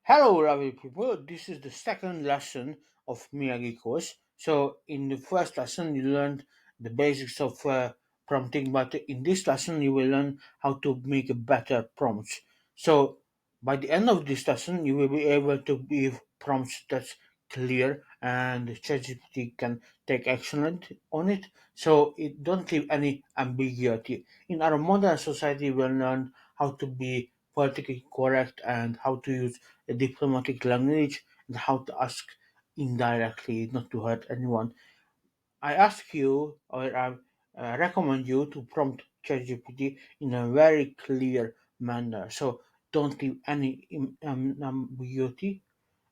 Hello, lovely people. This is the second lesson of Miyagi course. So, in the first lesson, you learned the basics of prompting, but in this lesson, you will learn how to make a better prompts. So, by the end of this lesson, you will be able to give prompts that's clear and ChatGPT can take action on it. So, it don't leave any ambiguity. In our modern society, we learn how to be politically correct and how to use a diplomatic language and how to ask indirectly not to hurt anyone. I ask you, or I recommend you to prompt ChatGPT in a very clear manner. So don't leave any ambiguity.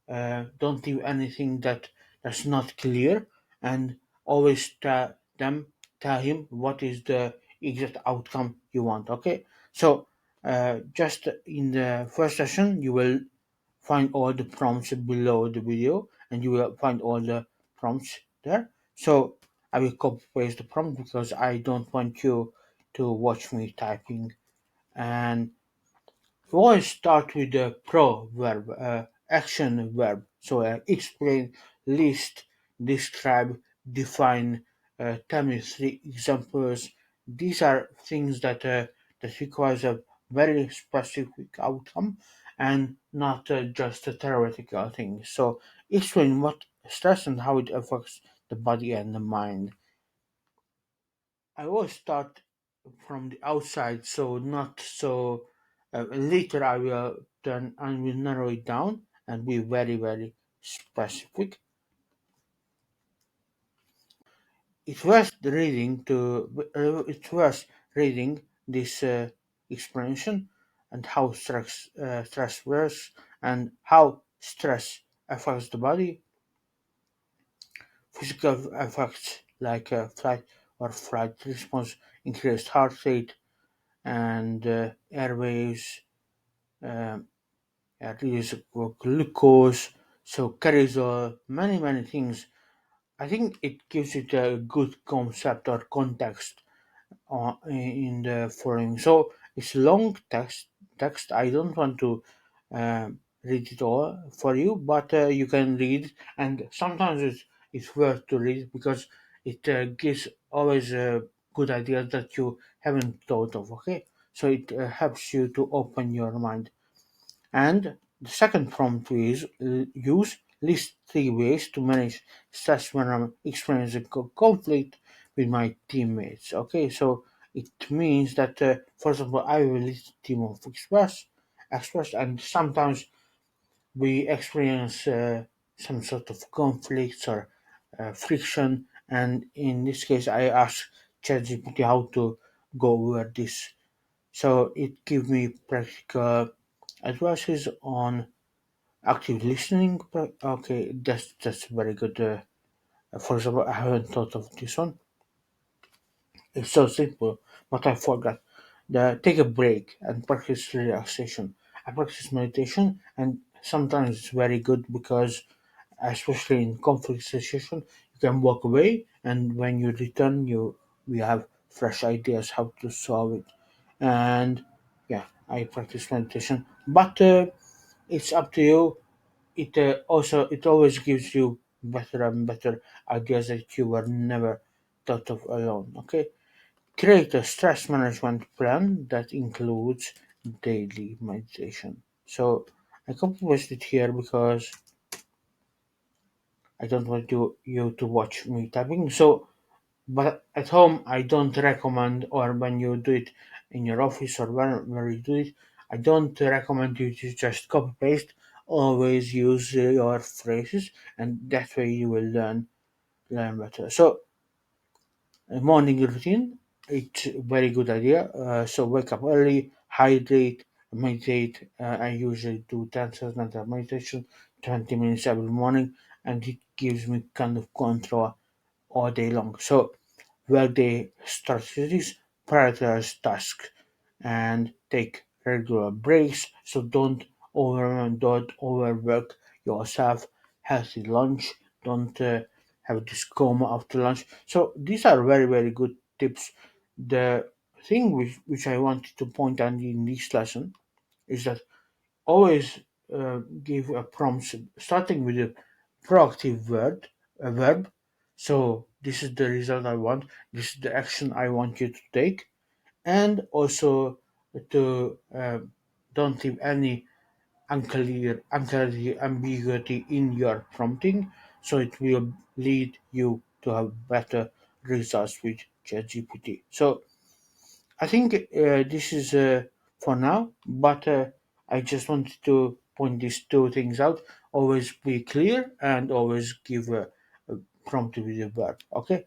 Don't leave anything that's not clear, and always tell him what is the exact outcome you want. Okay, so just in the first session, you will find all the prompts below the video and you will find all the prompts there. So I will copy paste the prompt because I don't want you to watch me typing. And we always start with the proverb, action verb. So explain, list, describe, define, tell me three examples. These are things that requires a very specific outcome and not just a theoretical thing. So explain what stress and how it affects the body and the mind. I always start from the outside, so not so. Later, I will narrow it down and be very specific. It's worth reading this explanation and how stress works and how stress affects the body. Physical effects like flight or flight response, increased heart rate, and airways, um, release of glucose, so cortisol, many things. I think it gives it a good concept or context in the following. So it's long text. I don't want to read it all for you, but you can read, and sometimes it's worth to read because it gives always good ideas that you haven't thought of. Okay, so it helps you to open your mind. And the second prompt is use list three ways to manage stress when I'm experiencing conflict with my teammates. Okay, so it means that, for example, I will list a team of experts, and sometimes we experience some sort of conflicts or friction. And in this case, I ask ChatGPT how to go over this, so it gives me practical advices on active listening. Okay, that's very good. For example, I haven't thought of this one. It's so simple, but I forgot. Take a break and practice relaxation. I practice meditation, and sometimes it's very good because, especially in conflict situation, you can walk away, and when you return, you we have fresh ideas how to solve it. And yeah, I practice meditation, but it's up to you. It always gives you better and better ideas that you were never thought of alone. Okay, create a stress management plan that includes daily meditation. So I composed it here because I don't want you to watch me typing. So, but at home I don't recommend, or when you do it in your office or where you do it, I don't recommend you to just copy paste. Always use your phrases, and that way you will learn better. So a morning routine, it's a very good idea. So wake up early, hydrate, meditate. I usually do 10,000 of meditation, 20 minutes every morning, and it gives me kind of control all day long. So workday strategies, prioritize tasks, and take regular breaks. So don't overwork yourself. Healthy lunch. Don't have this coma after lunch. So these are very good tips. The thing which I wanted to point out in this lesson is that always give a prompt starting with a proactive verb. So this is the result I want. This is the action I want you to take, and also to don't leave any unclarity, ambiguity in your prompting, so it will lead you to have better results with ChatGPT. So I think this is for now, but I just wanted to point these two things out. Always be clear and always give a prompt with a verb. Okay,